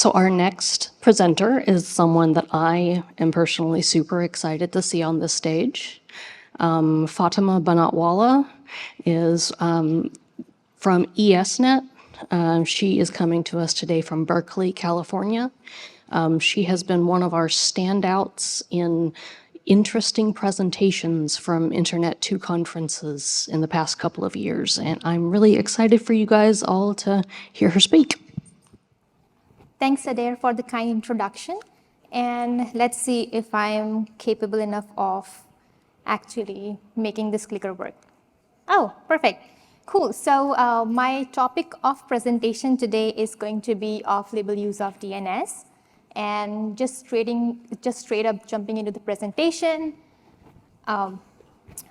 So our next presenter is someone that I am personally super excited to see on this stage. Fatima Banatwala is from ESNet. She is coming to us today from Berkeley, California. She has been one of our standouts in interesting presentations from Internet 2 conferences in the past couple of years, and I'm really excited for you guys all to hear her speak. Thanks, Adair, for the kind introduction. And let's see if I'm capable enough of actually making this clicker work. Oh, perfect. Cool. So my topic of presentation today is going to be off-label use of DNS. And just straight up jumping into the presentation. I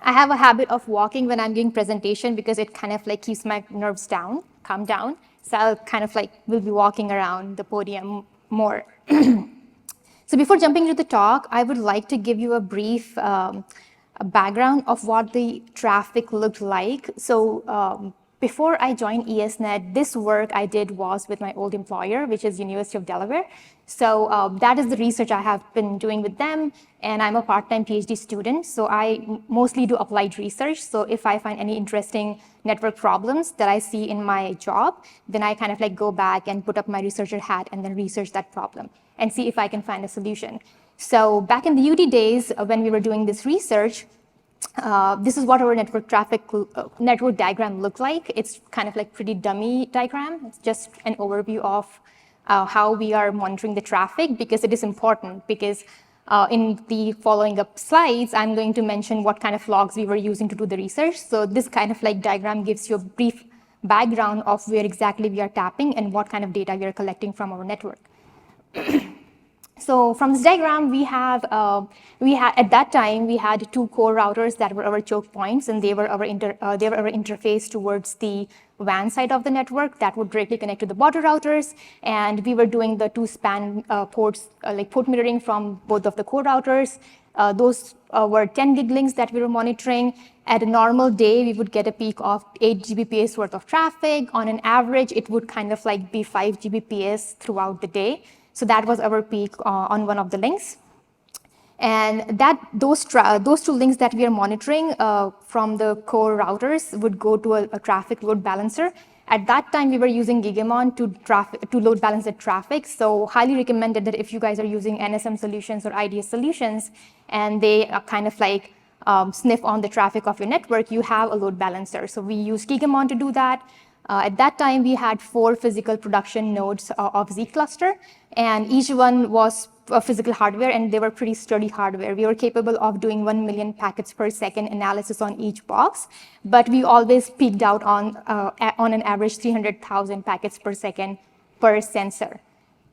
have a habit of walking when I'm doing presentation because it kind of like keeps my nerves down, calm down. So I'll kind of like will be walking around the podium more. So before jumping into the talk, I would like to give you a brief background of what the traffic looked like. So before I joined ESNet, this work I did was with my old employer, which is University of Delaware. So that is the research I have been doing with them. And I'm a part-time PhD student, so I mostly do applied research. So if I find any interesting network problems that I see in my job, then I kind of like go back and put up my researcher hat and then research that problem and see if I can find a solution. So back in the UD days, when we were doing this research, this is what our network diagram looked like. It's kind of like pretty dummy diagram. It's just an overview of how we are monitoring the traffic, because it is important, because in the following up slides, I'm going to mention what kind of logs we were using to do the research. So this kind of like diagram gives you a brief background of where exactly we are tapping and what kind of data we are collecting from our network. So from this diagram, at that time, we had two core routers that were our choke points, and they were our interface towards the WAN side of the network that would directly connect to the border routers. And we were doing the two span ports, like port mirroring from both of the core routers. Those were 10 gig links that we were monitoring. At a normal day, we would get a peak of 8 Gbps worth of traffic. On an average, it would kind of like be 5 Gbps throughout the day. So that was our peak on one of the links. And those two links that we are monitoring from the core routers would go to a traffic load balancer. At that time, we were using Gigamon to load balance the traffic. So highly recommended that if you guys are using NSM solutions or IDS solutions, and they kind of like sniff on the traffic of your network, you have a load balancer. So we use Gigamon to do that. At that time, we had 4 physical production nodes of Z cluster, and each one was physical hardware, and they were pretty sturdy hardware. We were capable of doing 1 million packets per second analysis on each box, but we always peaked out on an average 300,000 packets per second per sensor.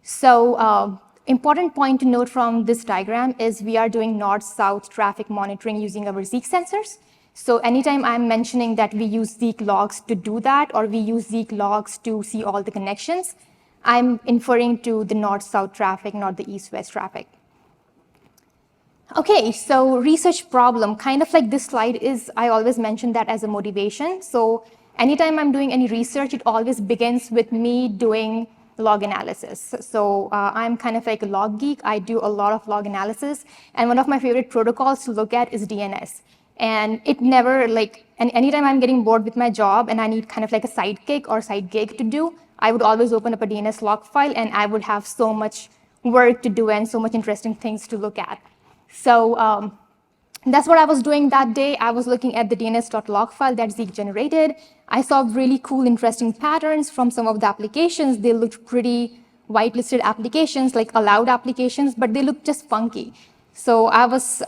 So important point to note from this diagram is we are doing north-south traffic monitoring using our Zeek sensors. So anytime I'm mentioning that we use Zeek logs to do that, or we use Zeek logs to see all the connections, I'm inferring to the north-south traffic, not the east-west traffic. Okay, so research problem, kind of like this slide is, I always mention that as a motivation. So anytime I'm doing any research, it always begins with me doing log analysis. So I'm kind of like a log geek. I do a lot of log analysis. And one of my favorite protocols to look at is DNS. And it never and anytime I'm getting bored with my job and I need kind of like a sidekick or side gig to do, I would always open up a DNS log file, and I would have so much work to do and so much interesting things to look at. So that's what I was doing that day. I was looking at the DNS.log file that Zeek generated. I saw really cool, interesting patterns from some of the applications. They looked pretty whitelisted applications, like allowed applications, but they looked just funky. So I was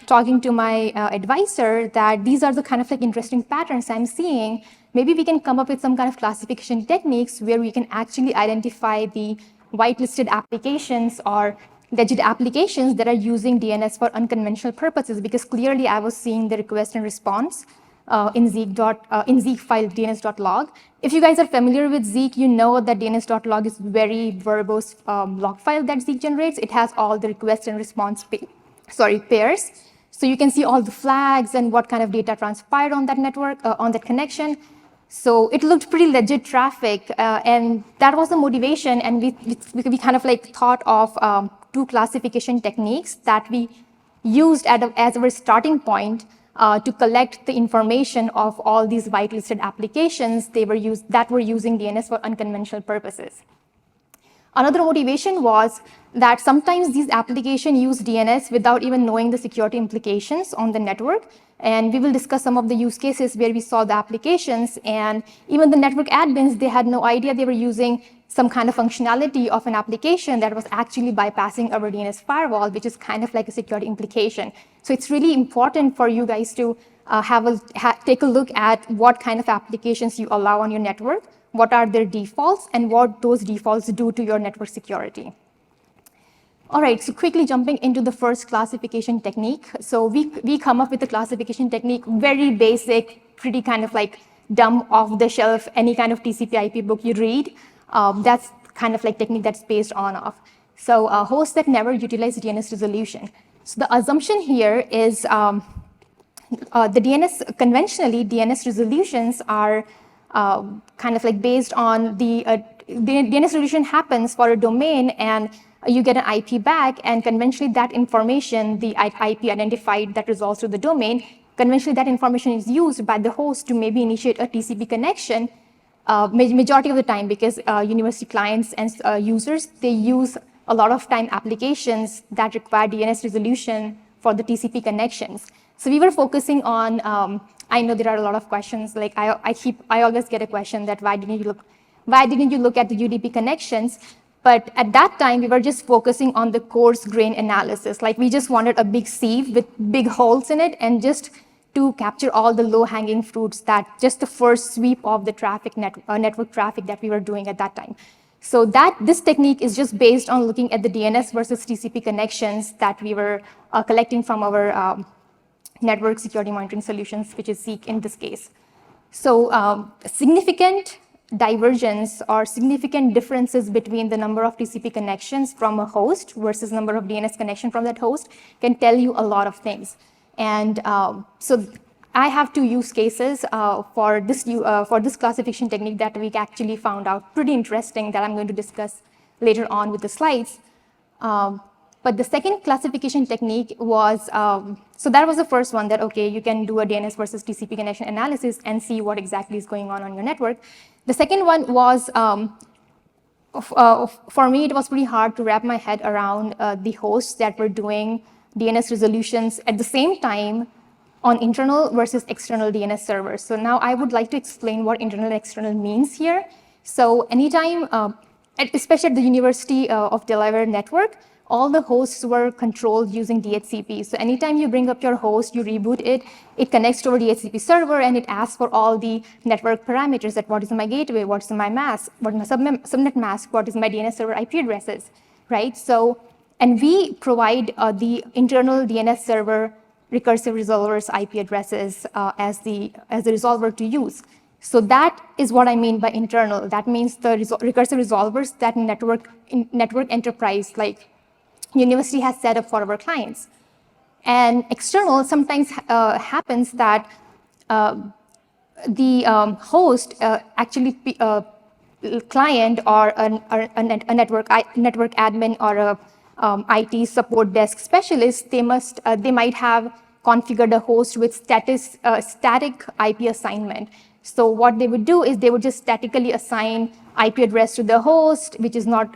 talking to my advisor that these are the kind of like interesting patterns I'm seeing. Maybe we can come up with some kind of classification techniques where we can actually identify the whitelisted applications or legit applications that are using DNS for unconventional purposes, because clearly I was seeing the request and response in Zeek file DNS.log. If you guys are familiar with Zeek, you know that DNS.log is very verbose log file that Zeek generates. It has all the request and response pairs. So you can see all the flags and what kind of data transpired on that network, on that connection. So it looked pretty legit traffic, and that was the motivation. And we kind of like thought of two classification techniques that we used as our starting point to collect the information of all these whitelisted applications that were using DNS for unconventional purposes. Another motivation was that sometimes these applications use DNS without even knowing the security implications on the network. And we will discuss some of the use cases where we saw the applications, and even the network admins, they had no idea they were using some kind of functionality of an application that was actually bypassing our DNS firewall, which is kind of like a security implication. So it's really important for you guys to take a look at what kind of applications you allow on your network, what are their defaults, and what those defaults do to your network security. All right, so quickly jumping into the first classification technique. So we come up with a classification technique, very basic, pretty kind of like dumb, off the shelf, any kind of TCP IP book you read. That's kind of like technique that's based on of. So hosts that never utilize DNS resolution. So the assumption here is conventionally, DNS resolutions are kind of like based on the DNS resolution happens for a domain, and you get an IP back, and conventionally that information, the IP identified that resolves to the domain, conventionally that information is used by the host to maybe initiate a TCP connection majority of the time, because university clients and users, they use a lot of time applications that require DNS resolution for the TCP connections. So we were focusing on, I know there are a lot of questions, like I always get a question that why didn't you look at the UDP connections? But at that time, we were just focusing on the coarse grain analysis. Like we just wanted a big sieve with big holes in it, and just to capture all the low-hanging fruits, that just the first sweep of the traffic network traffic that we were doing at that time. So this technique is just based on looking at the DNS versus TCP connections that we were collecting from our network security monitoring solutions, which is Zeek in this case. So significant divergence or significant differences between the number of TCP connections from a host versus number of DNS connection from that host can tell you a lot of things. And so I have two use cases for this classification technique that we actually found out pretty interesting, that I'm going to discuss later on with the slides. But the second classification technique was, so that was the first one, that, okay, you can do a DNS versus TCP connection analysis and see what exactly is going on your network. The second one was, for me, it was pretty hard to wrap my head around the hosts that were doing DNS resolutions at the same time on internal versus external DNS servers. So now I would like to explain what internal and external means here. So anytime, especially at the University of Delaware network, all the hosts were controlled using DHCP. So anytime you bring up your host, you reboot it, it connects to our DHCP server, and it asks for all the network parameters, that what is my gateway, what's my mask, what is my subnet mask, what is my DNS server IP addresses, right? So, and we provide the internal DNS server recursive resolvers IP addresses as the resolver to use. So that is what I mean by internal. That means the recursive resolvers that network enterprise like university has set up for our clients. And external sometimes happens that the host actually client or a network admin or a IT support desk specialist, they might have configured a host with static IP assignment. So what they would do is they would just statically assign IP address to the host, which is not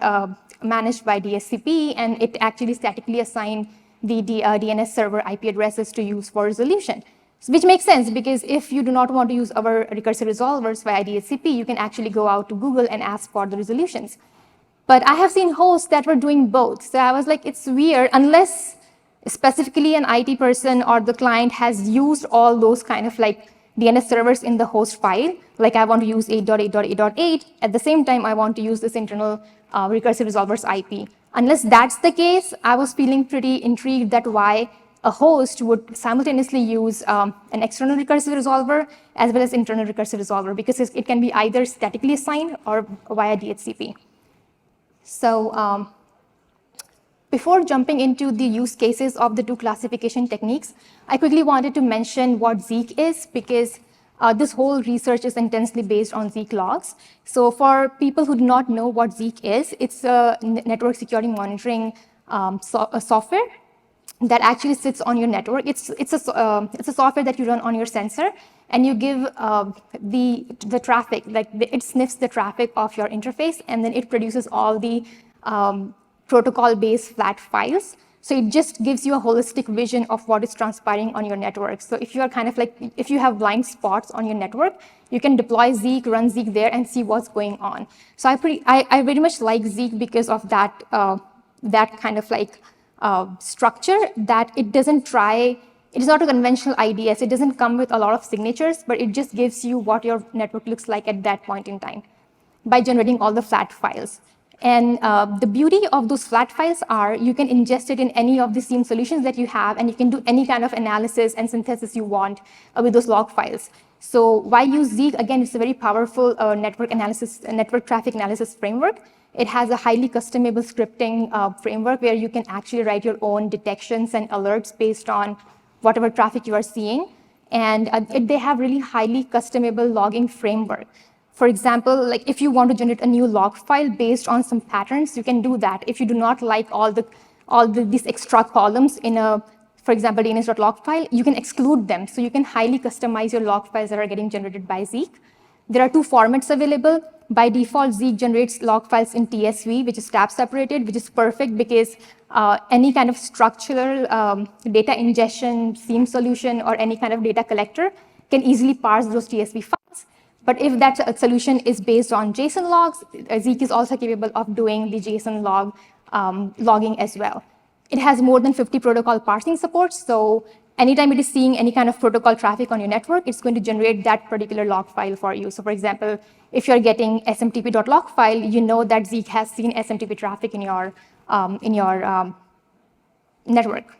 managed by DHCP, and it actually statically assign the DNS server IP addresses to use for resolution. Which makes sense, because if you do not want to use our recursive resolvers via DHCP, you can actually go out to Google and ask for the resolutions. But I have seen hosts that were doing both. So I was like, it's weird, unless specifically an IT person or the client has used all those kind of like DNS servers in the host file. Like I want to use 8.8.8.8. At the same time, I want to use this internal recursive resolvers IP. Unless that's the case, I was feeling pretty intrigued that why a host would simultaneously use an external recursive resolver as well as internal recursive resolver, because it can be either statically assigned or via DHCP. So before jumping into the use cases of the two classification techniques, I quickly wanted to mention what Zeek is, because This whole research is intensely based on Zeek logs. So for people who do not know what Zeek is, it's a network security monitoring software that actually sits on your network. It's a software that you run on your sensor, and you give the traffic, like it sniffs the traffic of your interface, and then it produces all the protocol-based flat files. So it just gives you a holistic vision of what is transpiring on your network. So if you are kind of like, if you have blind spots on your network, you can deploy Zeek, run Zeek there, and see what's going on. So I very much like Zeek because of that, that kind of like structure, that it doesn't try, it is not a conventional IDS. It doesn't come with a lot of signatures, but it just gives you what your network looks like at that point in time by generating all the flat files. And the beauty of those flat files are you can ingest it in any of the SIEM solutions that you have, and you can do any kind of analysis and synthesis you want with those log files. So why use Zeek? Again, it's a very powerful network traffic analysis framework. It has a highly customizable scripting framework where you can actually write your own detections and alerts based on whatever traffic you are seeing. And they have really highly customizable logging framework. For example, like if you want to generate a new log file based on some patterns, you can do that. If you do not like these extra columns in a, for example, DNS.log file, you can exclude them. So you can highly customize your log files that are getting generated by Zeek. There are two formats available. By default, Zeek generates log files in TSV, which is tab separated, which is perfect because any kind of structural data ingestion, SIEM solution, or any kind of data collector can easily parse those TSV files. But if that solution is based on JSON logs, Zeek is also capable of doing the JSON logging as well. It has more than 50 protocol parsing support, so anytime it is seeing any kind of protocol traffic on your network, it's going to generate that particular log file for you. So for example, if you're getting smtp.log file, you know that Zeek has seen SMTP traffic in your network.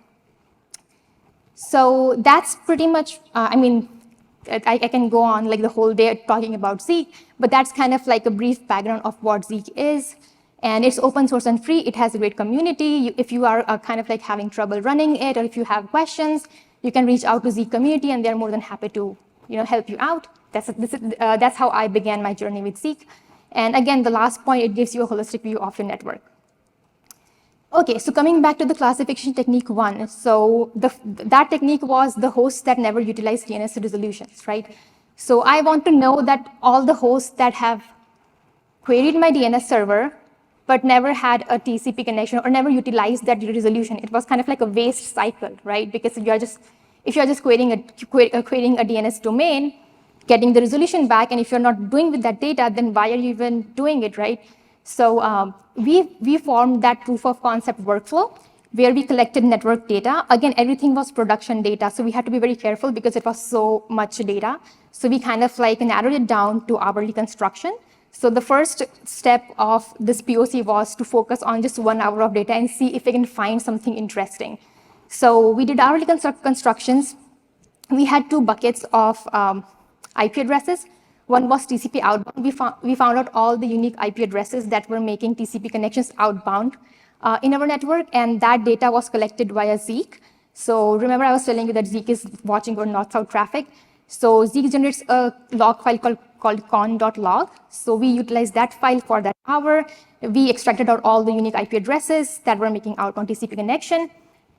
So that's pretty much, I can go on like the whole day talking about Zeek, but that's kind of like a brief background of what Zeek is. And it's open source and free. It has a great community. If you are kind of like having trouble running it, or if you have questions, you can reach out to Zeek community, and they're more than happy to help you out. That's how I began my journey with Zeek. And again, the last point, it gives you a holistic view of your network. Okay, so coming back to the classification technique one. So that technique was the hosts that never utilized DNS resolutions, right? So I want to know that all the hosts that have queried my DNS server, but never had a TCP connection or never utilized that resolution. It was kind of like a waste cycle, right? Because if you're just querying a DNS domain, getting the resolution back, and if you're not doing with that data, then why are you even doing it, right? So we formed that proof of concept workflow where we collected network data. Again, everything was production data, so we had to be very careful because it was so much data. So we kind of like narrowed it down to our reconstruction. So the first step of this POC was to focus on just 1 hour of data and see if we can find something interesting. So we did hourly constructions. We had 2 buckets of IP addresses. One was TCP outbound. We found out all the unique IP addresses that were making TCP connections outbound in our network, and that data was collected via Zeek. So remember I was telling you that Zeek is watching our north-south traffic. So Zeek generates a log file called con.log. So we utilized that file for that hour. We extracted out all the unique IP addresses that were making outbound TCP connection.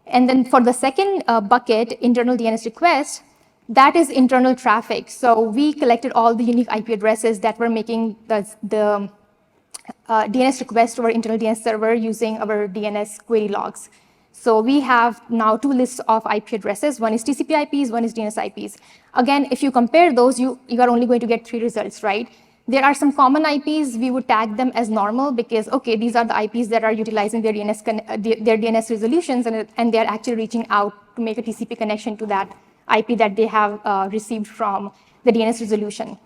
And then for the second bucket, internal DNS request, that is internal traffic. So we collected all the unique IP addresses that were making the DNS request to our internal DNS server using our DNS query logs. So we have now 2 lists of IP addresses. One is TCP IPs, one is DNS IPs. Again, if you compare those, you are only going to get 3 results, right? There are some common IPs. We would tag them as normal because, okay, these are the IPs that are utilizing their DNS resolutions, and they're actually reaching out to make a TCP connection to that IP that they have received from the DNS resolution.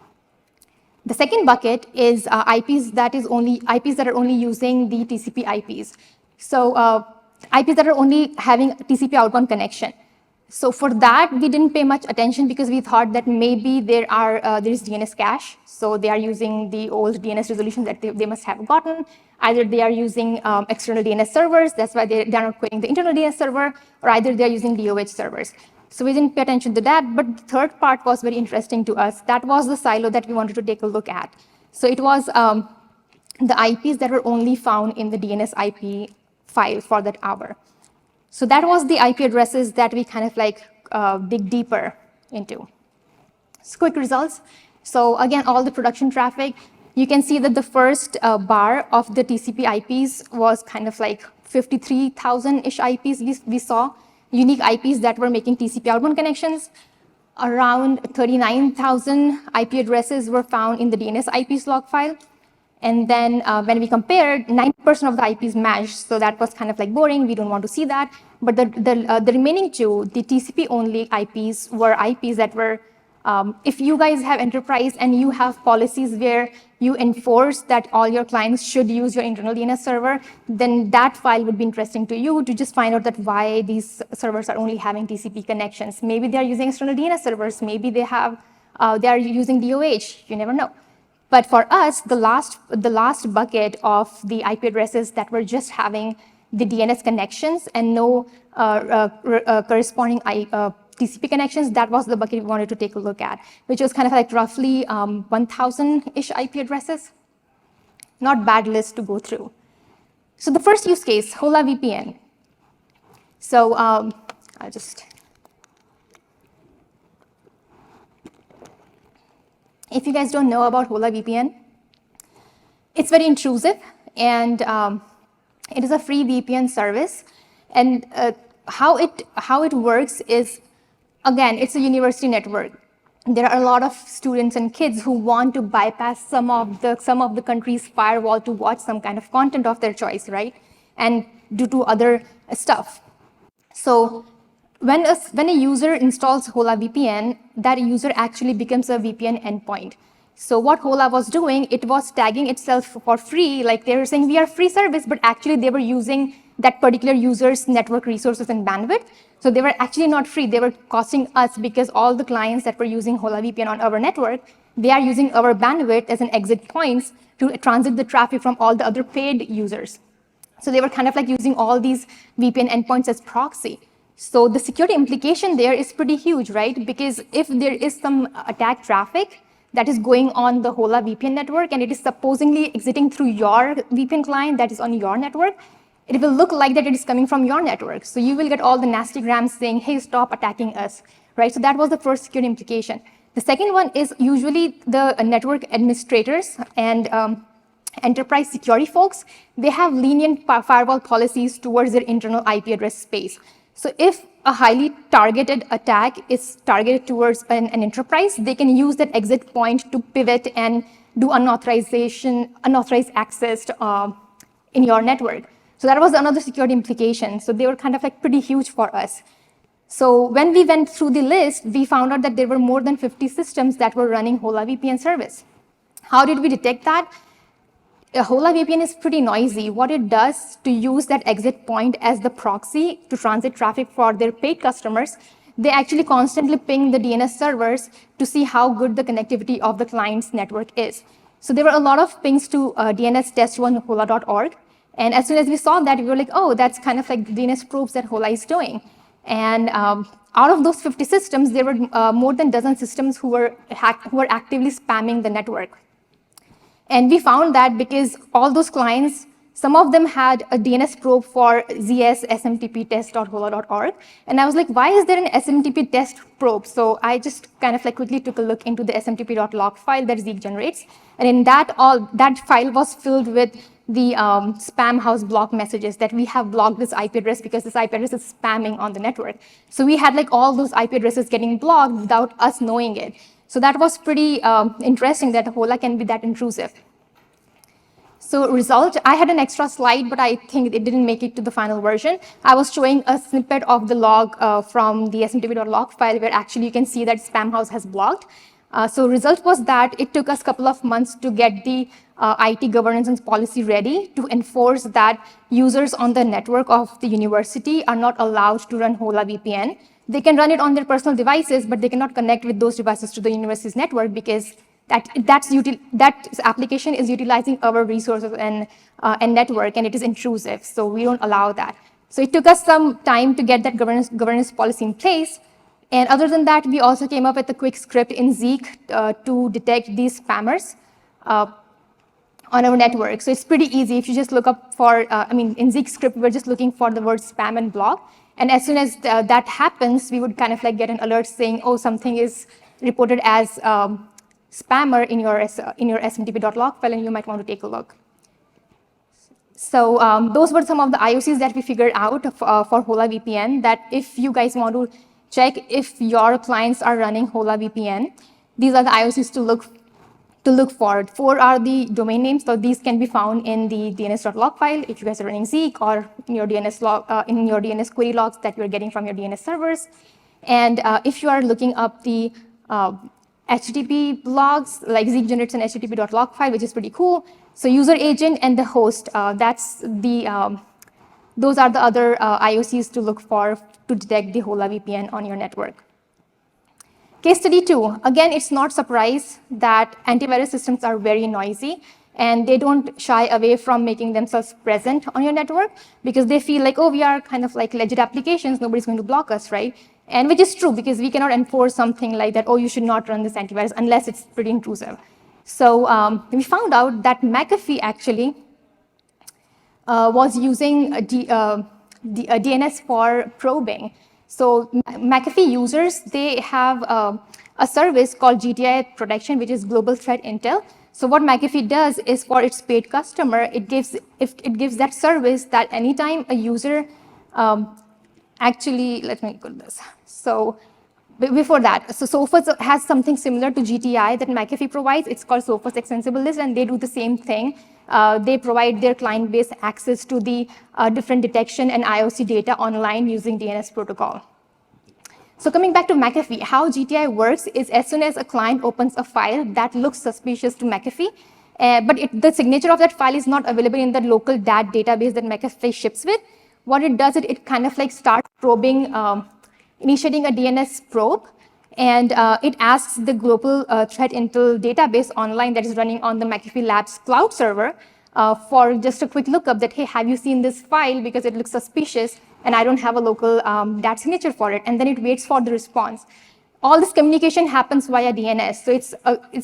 The second bucket is IPs that are only using the TCP IPs. So IPs that are only having TCP outbound connection. So for that, we didn't pay much attention because we thought that maybe there is DNS cache. So they are using the old DNS resolution that they must have gotten. Either they are using external DNS servers, that's why they're not querying the internal DNS server, or either they're using DOH servers. So we didn't pay attention to that, but the third part was very interesting to us. That was the silo that we wanted to take a look at. So it was the IPs that were only found in the DNS IP file for that hour. So that was the IP addresses that we kind of like dig deeper into. So quick results. So again, all the production traffic, you can see that the first bar of the TCP IPs was kind of like 53,000-ish IPs we saw, unique IPs that were making TCP outbound connections. Around 39,000 IP addresses were found in the DNS IPs log file. And then when we compared, 90% of the IPs matched, so that was kind of like boring. We don't want to see that. But the remaining two, the TCP-only IPs, were IPs that were, if you guys have enterprise and you have policies where you enforce that all your clients should use your internal DNS server, then that file would be interesting to you to just find out that why these servers are only having TCP connections. Maybe they're using external DNS servers. Maybe they are using DOH. You never know. But for us, the last bucket of the IP addresses that were just having the DNS connections and no corresponding TCP connections, that was the bucket we wanted to take a look at, which was kind of like roughly 1,000-ish IP addresses. Not bad list to go through. So the first use case, Hola VPN. So I'll just... If you guys don't know about Hola VPN, it's very intrusive, and it is a free VPN service. And how it works is, again, it's a university network. There are a lot of students and kids who want to bypass some of the country's firewall to watch some kind of content of their choice, right? And due to other stuff. So when a user installs Hola VPN, that user actually becomes a VPN endpoint. So what Hola was doing, it was tagging itself for free, like they were saying we are free service, but actually they were using that particular user's network resources and bandwidth. So they were actually not free, they were costing us, because all the clients that were using Hola VPN on our network, they are using our bandwidth as an exit points to transit the traffic from all the other paid users. So they were kind of like using all these VPN endpoints as proxy. So the security implication there is pretty huge, right? Because if there is some attack traffic that is going on the Hola VPN network and it is supposedly exiting through your VPN client that is on your network, it will look like that it is coming from your network. So you will get all the nasty grams saying, hey, stop attacking us, right? So that was the first security implication. The second one is usually the network administrators and enterprise security folks, they have lenient firewall policies towards their internal IP address space. So if a highly targeted attack is targeted towards an enterprise, they can use that exit point to pivot and do unauthorized access in your network. So that was another security implication. So they were kind of like pretty huge for us. So when we went through the list, we found out that there were more than 50 systems that were running Hola VPN service. How did we detect that? Hola VPN is pretty noisy. What it does to use that exit point as the proxy to transit traffic for their paid customers, they actually constantly ping the DNS servers to see how good the connectivity of the client's network is. So there were a lot of pings to DNS test1hola.org. And as soon as we saw that, we were like, oh, that's kind of like the DNS probes that Hola is doing. And out of those 50 systems, there were more than a dozen systems who were actively spamming the network. And we found that because all those clients, some of them had a DNS probe for ZS SMTP test.hola.org. And I was like, why is there an SMTP test probe? So I just kind of like quickly took a look into the smtp.log file that Zeek generates. And in that file was filled with the spam house block messages that we have blocked this IP address because this IP address is spamming on the network. So we had like all those IP addresses getting blocked without us knowing it. So that was pretty interesting that Hola can be that intrusive. So result, I had an extra slide, but I think it didn't make it to the final version. I was showing a snippet of the log from the smtp.log file where actually you can see that Spamhaus has blocked. So result was that it took us a couple of months to get the IT governance and policy ready to enforce that users on the network of the university are not allowed to run Hola VPN. They can run it on their personal devices, but they cannot connect with those devices to the university's network because that application is utilizing our resources and network, and it is intrusive. So we don't allow that. So it took us some time to get that governance policy in place. And other than that, we also came up with a quick script in Zeek to detect these spammers on our network. So it's pretty easy if you just look up for, in Zeek script, we're just looking for the word spam and block. And as soon as that happens, we would kind of like get an alert saying, oh, something is reported as spammer in your smtp.log file, and you might want to take a look. So those were some of the IOCs that we figured out for Hola VPN, that if you guys want to check if your clients are running Hola VPN, these are the IOCs to look for. 4 are the domain names, so these can be found in the DNS.log file if you guys are running Zeek, or in your DNS log, in your DNS query logs that you're getting from your DNS servers. And if you are looking up the HTTP logs, like Zeek generates an HTTP.log file, which is pretty cool. So user agent and the host, those are the other IOCs to look for to detect the Hola VPN on your network. Case study 2, again, it's not surprise that antivirus systems are very noisy, and they don't shy away from making themselves present on your network because they feel like, oh, we are kind of like legit applications, nobody's going to block us, right? And which is true, because we cannot enforce something like that, oh, you should not run this antivirus unless it's pretty intrusive. So we found out that McAfee actually was using DNS for probing. So McAfee users, they have a service called GTI protection, which is Global Threat Intel. So what McAfee does is, for its paid customer, it gives that service that anytime a user actually, let me go to this. So before that, so Sophos has something similar to GTI that McAfee provides. It's called Sophos Extensible List, and they do the same thing. They provide their client base access to the different detection and IOC data online using DNS protocol. So coming back to McAfee, how GTI works is, as soon as a client opens a file that looks suspicious to McAfee, but the signature of that file is not available in the local DAT database that McAfee ships with, what it does, it kind of like starts probing, initiating a DNS probe, and it asks the global threat intel database online that is running on the McAfee Labs cloud server for just a quick lookup that, hey, have you seen this file, because it looks suspicious and I don't have a local DAT signature for it, and then it waits for the response. All this communication happens via DNS. So its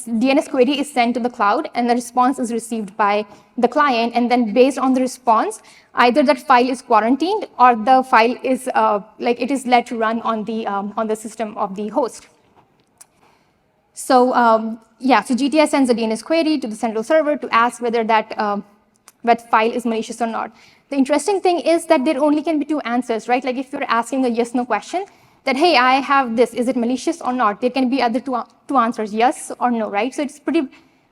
DNS query is sent to the cloud, and the response is received by the client. And then based on the response, either that file is quarantined or the file is it is let to run on the system of the host. So so GTI sends a DNS query to the central server to ask whether that file is malicious or not. The interesting thing is that there only can be 2 answers, right? Like if you're asking a yes/no question, that, hey, I have this, is it malicious or not? There can be other two answers, yes or no, right? So it's pretty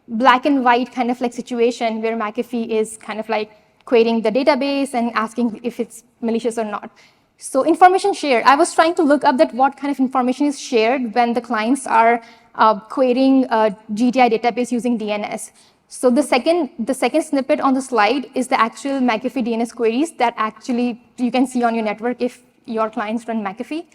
black and white kind of like situation where McAfee is kind of like querying the database and asking if it's malicious or not. So information shared, I was trying to look up that what kind of information is shared when the clients are querying a GTI database using DNS. So the second snippet on the slide is the actual McAfee DNS queries that actually you can see on your network if your clients run McAfee.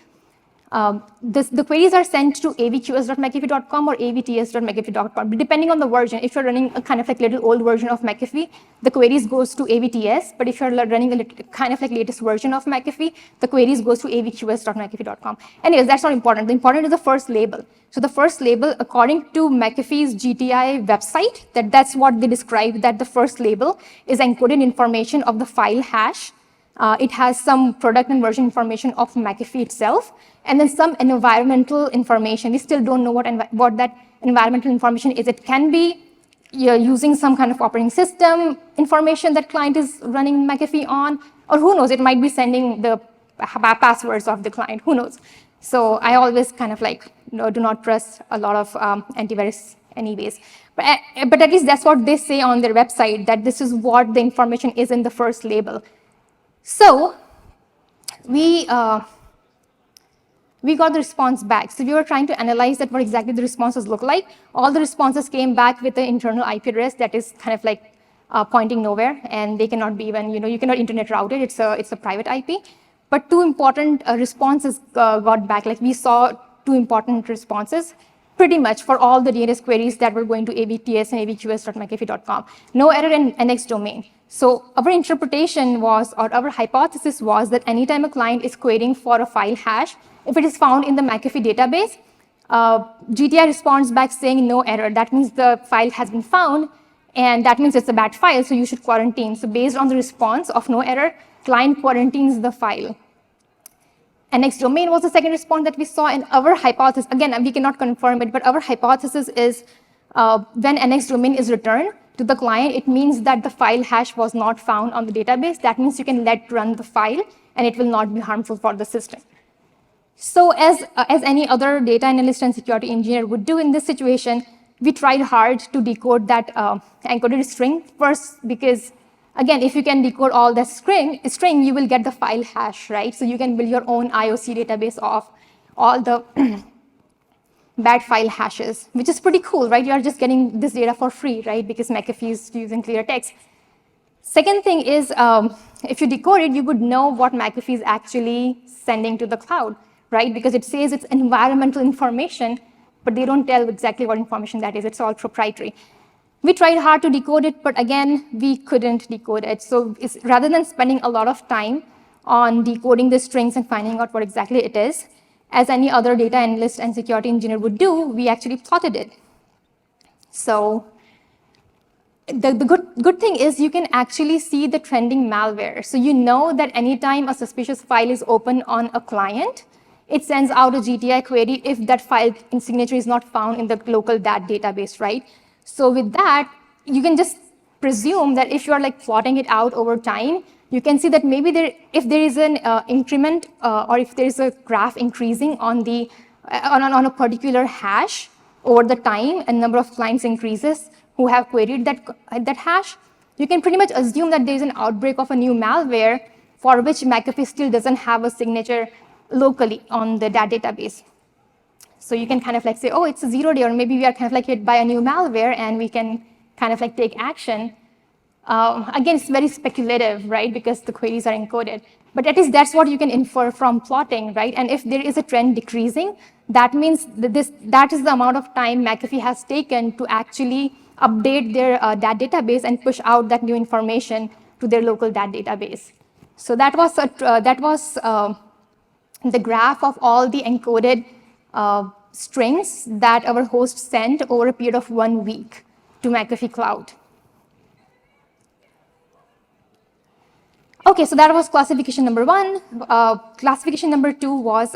The queries are sent to avqs.mcafee.com or avts.mcafee.com, depending on the version. If you're running a kind of like little old version of McAfee, the queries goes to avts, but if you're running a kind of like latest version of McAfee, the queries goes to avqs.mcafee.com. Anyways, that's not important. The important is the first label. So the first label, according to McAfee's GTI website, that's what they describe, that the first label is encoded information of the file hash. It has some product and version information of McAfee itself, and then some environmental information. We still don't know what that environmental information is. It can be using some kind of operating system information that client is running McAfee on, or who knows, it might be sending the passwords of the client, who knows. So I always kind of like do not trust a lot of antivirus anyways. But at least that's what they say on their website, that this is what the information is in the first label. So we got the response back. So we were trying to analyze that what exactly the responses look like. All the responses came back with the internal IP address that is kind of like pointing nowhere, and they cannot be even, you cannot internet route it. It's a private IP. But 2 important responses got back. Like we saw 2 important responses pretty much for all the DNS queries that were going to avts and avqs.mcafee.com. No error in NX domain. So our interpretation was, or our hypothesis was, that anytime a client is querying for a file hash if it is found in the McAfee database, GTI responds back saying no error. That means the file has been found, and that means it's a bad file, so you should quarantine. So based on the response of no error, client quarantines the file. NX domain was the second response that we saw, and our hypothesis, again, we cannot confirm it, but our hypothesis is when NX domain is returned to the client, it means that the file hash was not found on the database. That means you can let run the file, and it will not be harmful for the system. So as any other data analyst and security engineer would do in this situation, we tried hard to decode that encoded string first, because again, if you can decode all that string, you will get the file hash, right? So you can build your own IOC database of all the bad file hashes, which is pretty cool, right? You are just getting this data for free, right? Because McAfee is using clear text. Second thing is, if you decode it, you would know what McAfee is actually sending to the cloud, right? Because it says it's environmental information, but they don't tell exactly what information that is. It's all proprietary. We tried hard to decode it, but again, we couldn't decode it. So rather than spending a lot of time on decoding the strings and finding out what exactly it is, as any other data analyst and security engineer would do, we actually plotted it. So the good thing is you can actually see the trending malware. So you know that anytime a suspicious file is open on a client, it sends out a GTI query if that file in signature is not found in the local DAT database, right? So with that, you can just presume that if you are like plotting it out over time, you can see that maybe if there is an increment or if there is a graph increasing on a particular hash over the time and number of clients increases who have queried that hash, you can pretty much assume that there is an outbreak of a new malware for which McAfee still doesn't have a signature locally on the DAT database. So you can kind of like say, oh, it's a 0 day, or maybe we are kind of like hit by a new malware and we can kind of like take action. Again, it's very speculative, right? Because the queries are encoded. But at least that's what you can infer from plotting, right? And if there is a trend decreasing, that means that is the amount of time McAfee has taken to actually update their DAT database and push out that new information to their local DAT database. So that was the graph of all the encoded strings that our host sent over a period of 1 week to McAfee Cloud. Okay, so that was classification number 1. Classification number 2 was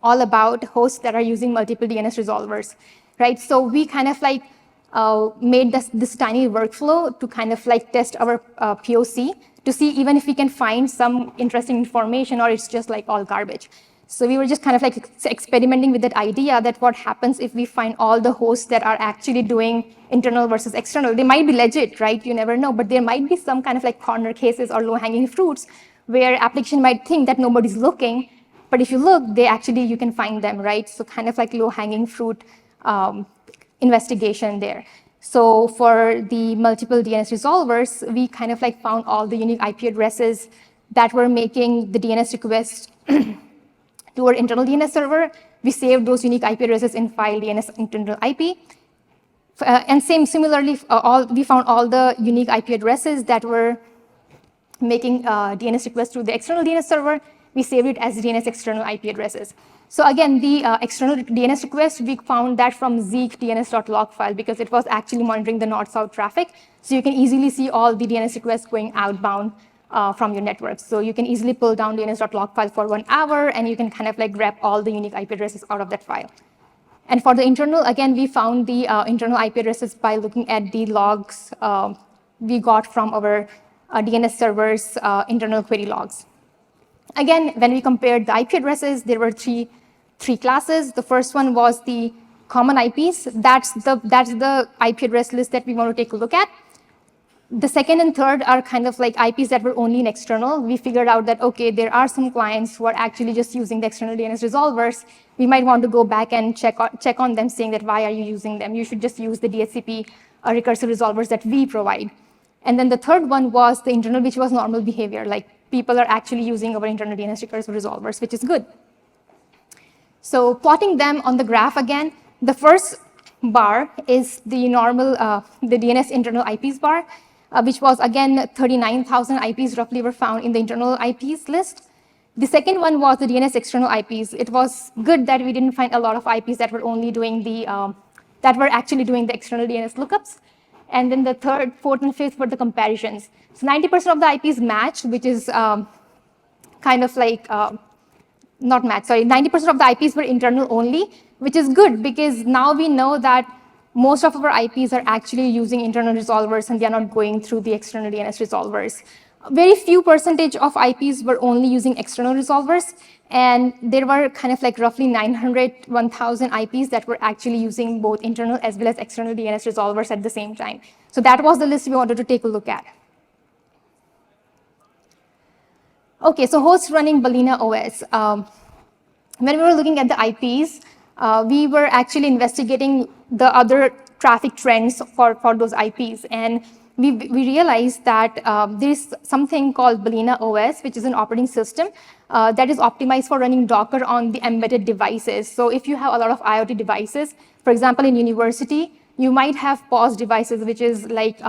all about hosts that are using multiple DNS resolvers, right? So we kind of like made this tiny workflow to kind of like test our POC to see even if we can find some interesting information or it's just like all garbage. So we were just kind of like experimenting with that idea that what happens if we find all the hosts that are actually doing internal versus external. They might be legit, right? You never know, but there might be some kind of like corner cases or low-hanging fruits where application might think that nobody's looking, but if you look, you can find them, right? So kind of like low-hanging fruit investigation there. So for the multiple DNS resolvers, we kind of like found all the unique IP addresses that were making the DNS request to our internal DNS server. We saved those unique IP addresses in file DNS internal IP. And similarly, we found all the unique IP addresses that were making DNS requests to the external DNS server. We saved it as DNS external IP addresses. So again, the external DNS request, we found that from Zeek DNS.log file because it was actually monitoring the north-south traffic. So you can easily see all the DNS requests going outbound from your network. So you can easily pull down DNS.log file for 1 hour, and you can kind of like grab all the unique IP addresses out of that file. And for the internal, again, we found the internal IP addresses by looking at the logs we got from our DNS server's internal query logs. Again, when we compared the IP addresses, there were three classes. The first one was the common IPs. That's the IP address list that we want to take a look at. The second and third are kind of like IPs that were only in external. We figured out that, okay, there are some clients who are actually just using the external DNS resolvers. We might want to go back and check on them, saying that, why are you using them? You should just use the DHCP recursive resolvers that we provide. And then the third one was the internal, which was normal behavior. Like people are actually using our internal DNS recursive resolvers, which is good. So plotting them on the graph again, the first bar is the normal, the DNS internal IPs bar, which was again 39,000 IPs roughly were found in the internal IPs list. The second one was the DNS external IPs. It was good that we didn't find a lot of IPs that were only doing that were actually doing the external DNS lookups. And then the third, fourth, and fifth were the comparisons. So 90% of the IPs matched, which is kind of like, not matched, sorry, 90% of the IPs were internal only, which is good because now we know that most of our IPs are actually using internal resolvers and they are not going through the external DNS resolvers. Very few percentage of IPs were only using external resolvers, and there were kind of like roughly 900, 1,000 IPs that were actually using both internal as well as external DNS resolvers at the same time. So that was the list we wanted to take a look at. Okay, so hosts running Balena OS. When we were looking at the IPs, we were actually investigating the other traffic trends for those IPs. And we realized that there is something called Balena OS, which is an operating system that is optimized for running Docker on the embedded devices. So if you have a lot of IoT devices, for example, in university, you might have POS devices, which is like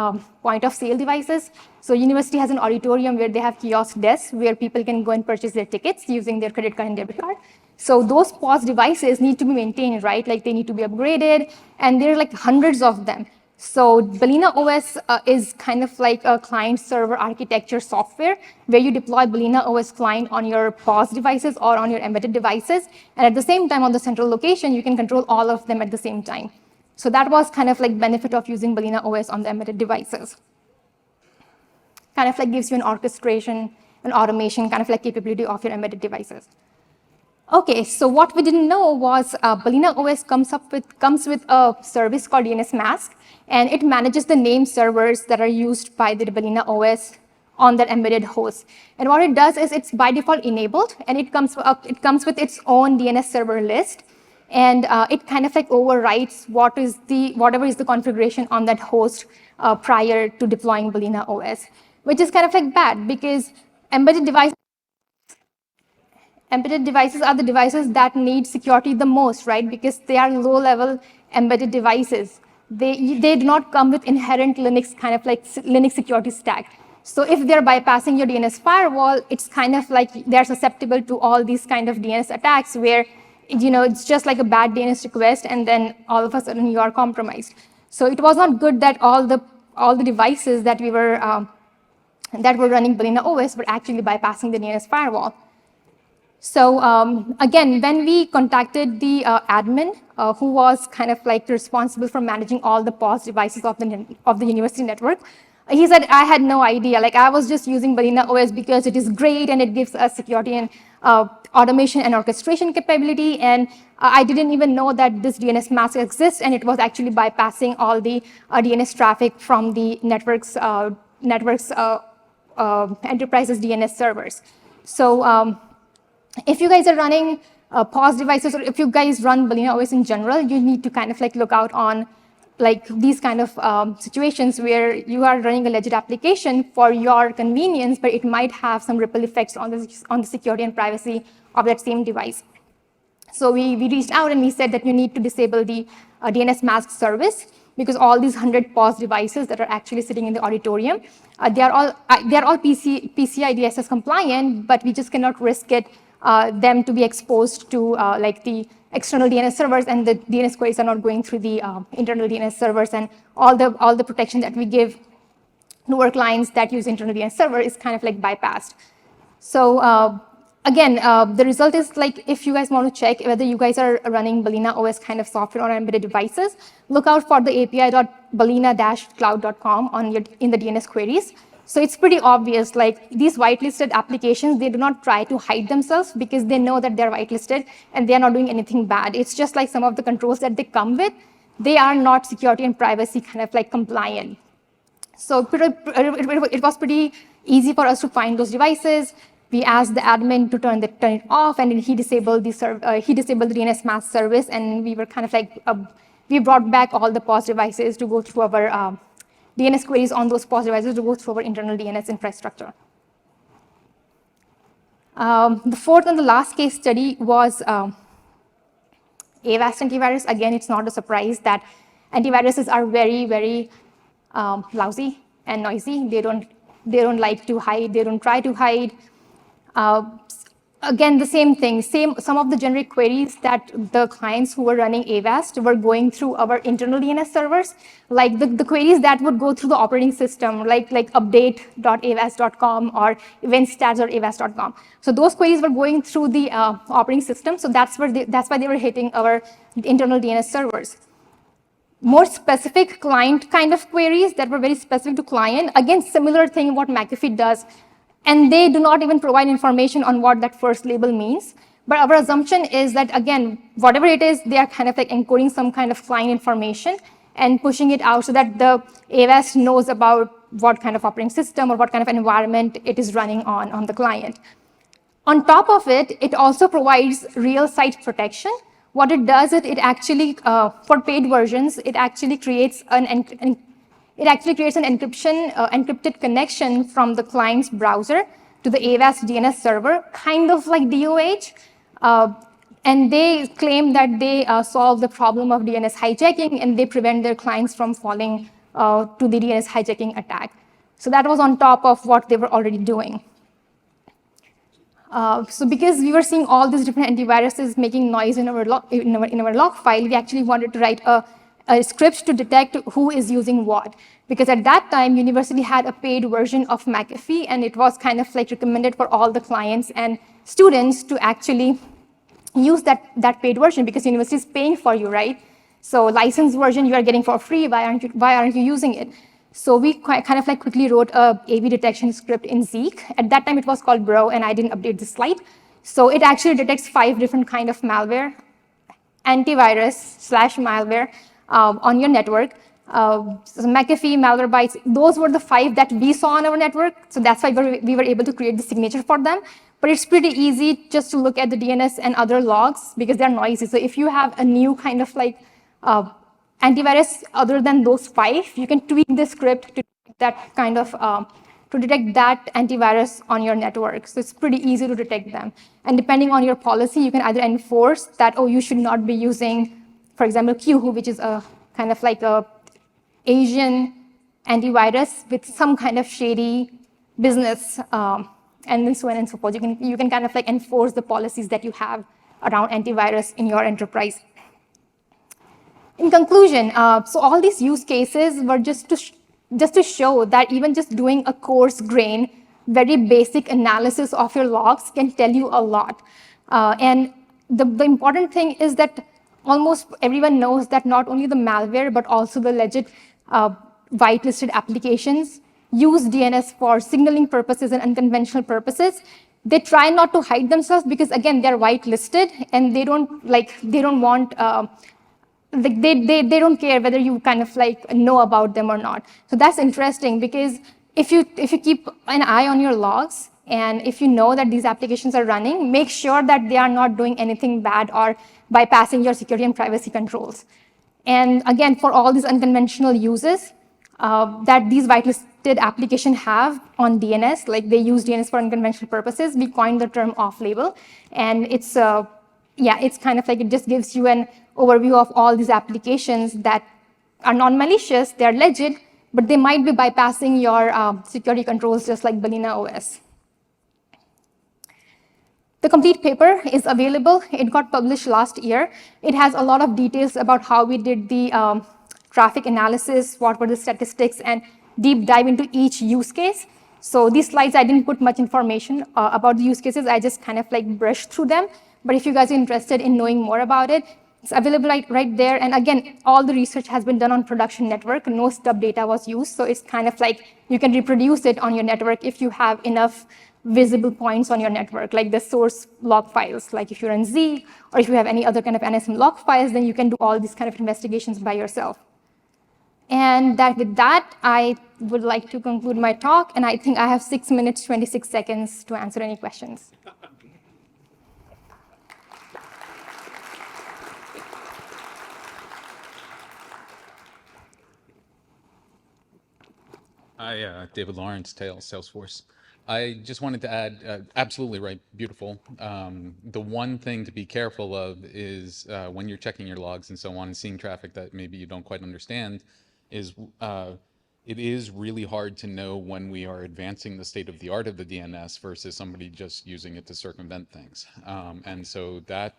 point of sale devices. So university has an auditorium where they have kiosk desks where people can go and purchase their tickets using their credit card and debit card. So those POS devices need to be maintained, right? Like they need to be upgraded, and there are like hundreds of them. So Balena OS is kind of like a client-server architecture software where you deploy Balena OS client on your POS devices or on your embedded devices. And at the same time, on the central location, you can control all of them at the same time. So that was kind of like benefit of using Balena OS on the embedded devices. Kind of like gives you an orchestration and automation kind of like capability of your embedded devices. Okay, so what we didn't know was Balena OS comes with a service called DNS Mask, and it manages the name servers that are used by the Balena OS on that embedded host. And what it does is it's by default enabled, and it comes with its own DNS server list, and it kind of like overwrites whatever is the configuration on that host prior to deploying Balena OS, which is kind of like bad because embedded devices are the devices that need security the most, right? Because they are low-level embedded devices. They do not come with inherent Linux kind of like Linux security stack. So if they're bypassing your DNS firewall, it's kind of like they're susceptible to all these kind of DNS attacks where it's just like a bad DNS request and then all of a sudden you are compromised. So it was not good that all the devices that were running Balena OS were actually bypassing the DNS firewall. So again, when we contacted the admin, who was kind of like responsible for managing all the POS devices of the university network, he said, I had no idea. Like I was just using Balena OS because it is great and it gives us security and automation and orchestration capability. And I didn't even know that this DNS mask exists, and it was actually bypassing all the DNS traffic from the network's enterprises DNS servers. So if you guys are running POS devices, or if you guys run Balena OS in general, you need to kind of like look out on like these kind of situations where you are running a legit application for your convenience, but it might have some ripple effects on the security and privacy of that same device. So we reached out and we said that you need to disable the DNS mask service, because all these 100 POS devices that are actually sitting in the auditorium, they are all PCI DSS compliant, but we just cannot risk them to be exposed to like the external DNS servers, and the DNS queries are not going through the internal DNS servers, and all the protection that we give to our clients that use internal DNS server is kind of like bypassed. So again, the result is like, if you guys want to check whether you guys are running Balena OS kind of software on embedded devices, look out for the api.balena-cloud.com in the DNS queries. So it's pretty obvious, like these whitelisted applications, they do not try to hide themselves because they know that they're whitelisted and they're not doing anything bad. It's just like some of the controls that they come with, they are not security and privacy kind of like compliant. So it was pretty easy for us to find those devices. We asked the admin to turn it off, and then he disabled the DNS mask service, and we were kind of like, we brought back all the POS devices to go through our DNS queries on those POS devices to go through our internal DNS infrastructure. The fourth and the last case study was Avast antivirus. Again, it's not a surprise that antiviruses are very, very lousy and noisy. They don't like to hide. They don't try to hide. again, the same thing, some of the generic queries that the clients who were running Avast were going through our internal DNS servers, like the queries that would go through the operating system, like update.avast.com or eventstats.avast.com. So those queries were going through the operating system, so that's why they were hitting our internal DNS servers. More specific client kind of queries that were very specific to client, again, similar thing what McAfee does. And they do not even provide information on what that first label means. But our assumption is that, again, whatever it is, they are kind of like encoding some kind of client information and pushing it out so that the Avast knows about what kind of operating system or what kind of environment it is running on the client. On top of it, it also provides real site protection. What it does is it actually, for paid versions, it actually creates an encrypted connection from the client's browser to the Avast DNS server, kind of like DOH. And they claim that they solve the problem of DNS hijacking, and they prevent their clients from falling to the DNS hijacking attack. So that was on top of what they were already doing. So because we were seeing all these different antiviruses making noise in our log file, we actually wanted to write a script to detect who is using what. Because at that time, university had a paid version of McAfee, and it was kind of like recommended for all the clients and students to actually use that paid version because university is paying for you, right? So licensed version you are getting for free, why aren't you using it? So we kind of like quickly wrote a AV detection script in Zeek. At that time, it was called Bro, and I didn't update the slide. So it actually detects 5 different kind of malware, antivirus/malware on your network. So McAfee, Malwarebytes, those were the 5 that we saw on our network. So that's why we were able to create the signature for them. But it's pretty easy just to look at the DNS and other logs because they're noisy. So if you have a new kind of like antivirus other than those 5, you can tweak the script to that kind of to detect that antivirus on your network. So it's pretty easy to detect them. And depending on your policy, you can either enforce that, oh, you should not be using, for example, Qhu, which is a kind of like a Asian antivirus with some kind of shady business, and then so on and so forth. You can kind of like enforce the policies that you have around antivirus in your enterprise. In conclusion, so all these use cases were just to show that even just doing a coarse grain, very basic analysis of your logs can tell you a lot. And the important thing is that almost everyone knows that not only the malware, but also the legit whitelisted applications use DNS for signaling purposes and unconventional purposes. They try not to hide themselves because, again, they're whitelisted and they don't want they don't care whether you kind of like know about them or not. So that's interesting because if you keep an eye on your logs and if you know that these applications are running, make sure that they are not doing anything bad or bypassing your security and privacy controls. And again, for all these unconventional uses that these whitelisted applications have on DNS, like they use DNS for unconventional purposes, we coined the term off-label, and it's kind of like it just gives you an overview of all these applications that are non-malicious, they're legit, but they might be bypassing your security controls just like Balena OS. The complete paper is available. It got published last year. It has a lot of details about how we did the traffic analysis, what were the statistics, and deep dive into each use case. So these slides, I didn't put much information about the use cases. I just kind of like brushed through them. But if you guys are interested in knowing more about it, it's available right there. And again, all the research has been done on production network. No stub data was used. So it's kind of like you can reproduce it on your network if you have enough visible points on your network, like the source log files. Like if you're in Z, or if you have any other kind of NSM log files, then you can do all these kind of investigations by yourself. And with that, I would like to conclude my talk. And I think I have 6 minutes, 26 seconds to answer any questions. Hi, David Lawrence, Tails, Salesforce. I just wanted to add, absolutely right, beautiful. The one thing to be careful of is when you're checking your logs and so on and seeing traffic that maybe you don't quite understand is it is really hard to know when we are advancing the state of the art of the DNS versus somebody just using it to circumvent things. And so that,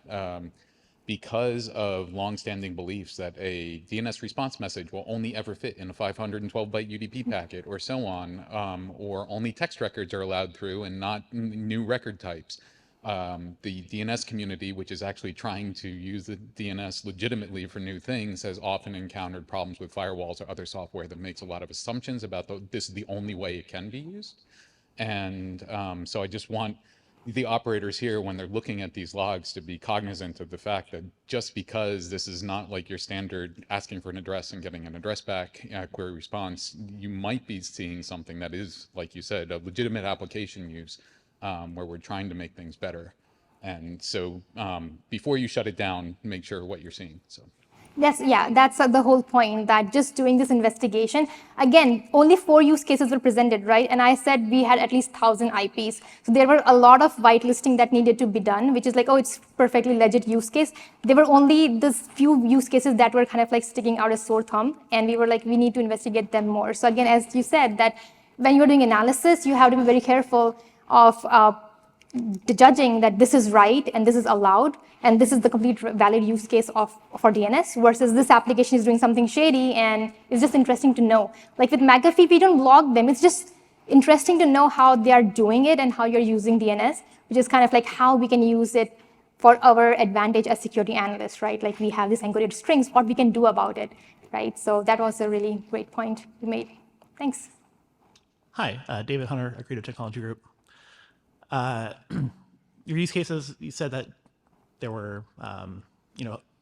because of longstanding beliefs that a DNS response message will only ever fit in a 512-byte UDP packet or so on, or only text records are allowed through and not new record types. The DNS community, which is actually trying to use the DNS legitimately for new things, has often encountered problems with firewalls or other software that makes a lot of assumptions about this is the only way it can be used. And so I just want the operators here, when they're looking at these logs, to be cognizant of the fact that just because this is not like your standard asking for an address and getting an address back query response, you might be seeing something that is, like you said, a legitimate application use where we're trying to make things better. And so before you shut it down, make sure what you're seeing. So. That's the whole point, that just doing this investigation, again, only 4 use cases were presented, right? And I said we had at least 1,000 IPs. So there were a lot of whitelisting that needed to be done, which is like, oh, it's perfectly legit use case. There were only this few use cases that were kind of like sticking out a sore thumb. And we were like, we need to investigate them more. So again, as you said, that when you're doing analysis, you have to be very careful of judging that this is right and this is allowed and this is the complete valid use case for DNS versus this application is doing something shady and it's just interesting to know. Like with McAfee, we don't log them. It's just interesting to know how they are doing it and how you're using DNS, which is kind of like how we can use it for our advantage as security analysts, right? Like we have these encoded strings, what we can do about it, right? So that was a really great point you made. Thanks. Hi, David Hunter, Accretive Technology Group. Your use cases, you said that there were,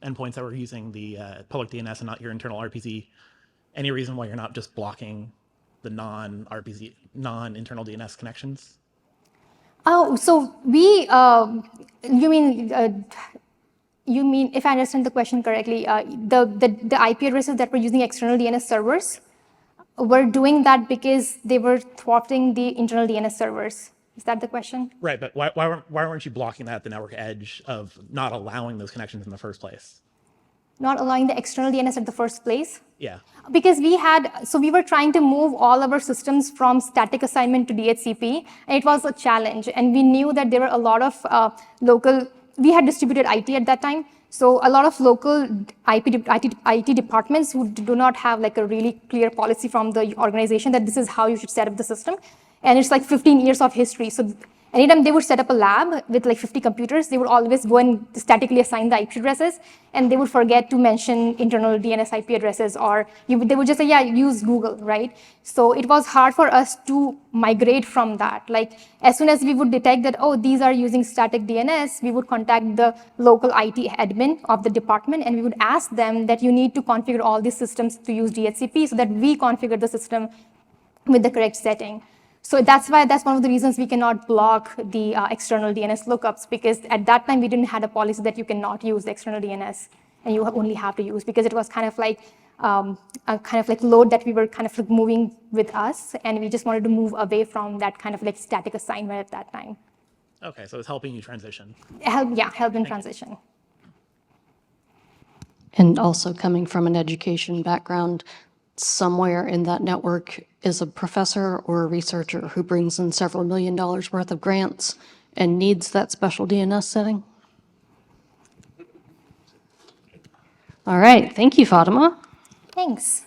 endpoints that were using the public DNS and not your internal RPZ. Any reason why you're not just blocking the non-RPZ, non-internal DNS connections? Oh, so we, you mean, if I understand the question correctly, the IP addresses that were using external DNS servers were doing that because they were thwarting the internal DNS servers. Is that the question? Right, but why weren't you blocking that at the network edge of not allowing those connections in the first place? Not allowing the external DNS at the first place? Yeah. Because we were trying to move all of our systems from static assignment to DHCP, and it was a challenge. And we knew that there were a lot of we had distributed IT at that time, so a lot of local IT departments who do not have like a really clear policy from the organization that this is how you should set up the system. And it's like 15 years of history. So anytime they would set up a lab with like 50 computers, they would always go and statically assign the IP addresses, and they would forget to mention internal DNS IP addresses, or they would just say, yeah, use Google, right? So it was hard for us to migrate from that. Like as soon as we would detect that, oh, these are using static DNS, we would contact the local IT admin of the department, and we would ask them that you need to configure all these systems to use DHCP so that we configure the system with the correct setting. So that's one of the reasons we cannot block the external DNS lookups, because at that time we didn't have a policy that you cannot use the external DNS and you only have to use, because it was kind of like a kind of like load that we were kind of like moving with us, and we just wanted to move away from that kind of like static assignment at that time. Okay, so it's helping you transition. Help in transition. And also coming from an education background, somewhere in that network is a professor or a researcher who brings in several $1 million worth of grants and needs that special DNS setting. All right, thank you, Fatima. Thanks.